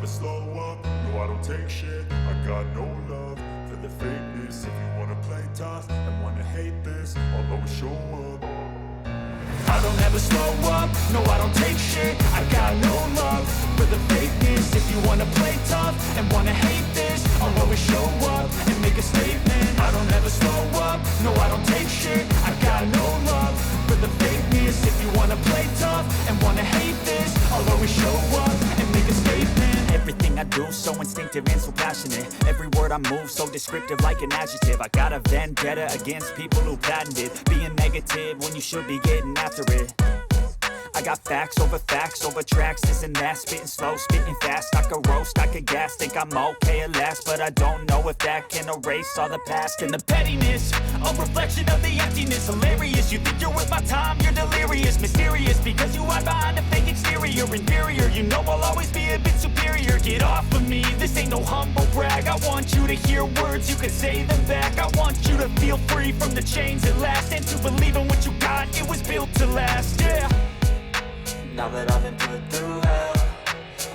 slow up, no I don't take shit. I got no love for the fakeness. If you wanna play tough and wanna hate this, I'll always show up. I don't ever slow up, no I don't take shit. I got no love for the fakeness. If you wanna play tough and wanna hate this, I'll always show up and make a statement. I don't ever slow up, no I don't take shit. I got no love for the fakeness. If you wanna play tough and wanna hate this, I'll always show up and make a statement. Everything I do so instinctive and so passionate. Every word I move so descriptive like an adjective. I got a vendetta against people who patented being negative when you should be getting after it. I got facts over tracks, this and that. Spitting slow, spitting fast, I could roast, I could gas. Think I'm okay at last, but I don't know if that can erase all the past. And the pettiness, a reflection of the emptiness. Hilarious, you think you're worth my time, you're delirious. Mysterious, because you hide behind a fake exterior. Inferior, you know I'll always be a bit superior. Get off of me, this ain't no humble brag. I want you to hear words, you can say them back. I want you to feel free from the chains at last, and to believe in what you got, it was built to last, yeah. Now that I've been put through hell,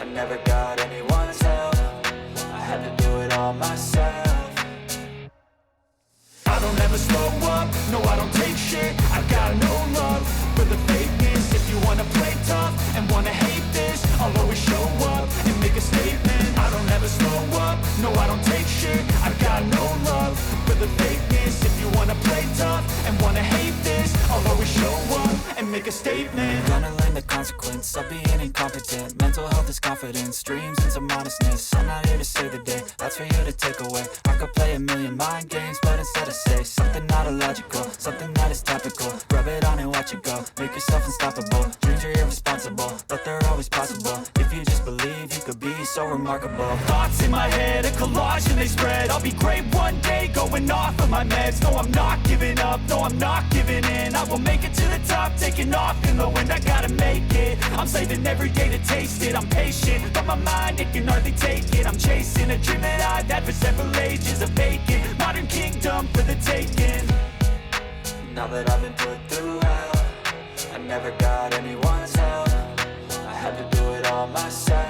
I never got anyone's help. I had to do it all myself. I don't ever slow up, no I don't take shit. I got no love for the fakeness. If you wanna play tough and wanna hate this, I'll always show up and make a statement. I don't ever slow up, no I don't take shit. I got no love for the fakeness. If you wanna play tough and wanna hate this, I'll always show up and make a statement. Gonna learn the consequence of being incompetent. Mental health is confidence, dreams and some modestness. I'm not here to save the day, that's for you to take away. I could play a million mind games, but instead I say something not illogical, something that is topical. Rub it on and watch it go, make yourself unstoppable. Dreams are irresponsible, but they're always possible. If you just believe, you could be so remarkable. Thoughts in my head, a collage and they spread. I'll be great one day, going off of my meds. No, I'm not giving up, no, I'm not giving in. I will make it to the top, taking off in the wind. I gotta make it, I'm saving every day to taste it. I'm patient, but my mind, it can hardly take it. I'm chasing a dream that I've had for several ages. A vacant, modern kingdom for the taking. Now that I've been put through hell, I never got anyone's help. I had to do it all myself.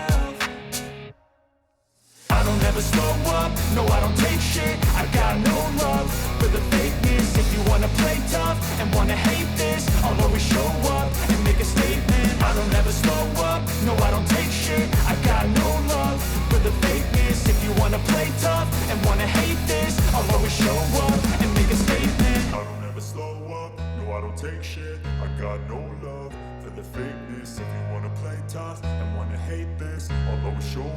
I don't ever slow up, no I don't take shit. I got no love for the fakeness. If you wanna play tough and wanna hate this, I'll always show up and make a statement. I don't ever slow up, no I don't take shit. I got no love for the fakeness. If you wanna play tough and wanna hate this, I'll always show up and make a statement. I don't ever slow up, no I don't take shit. I got no love for the fakeness. If you wanna play tough and wanna hate this, I'll always show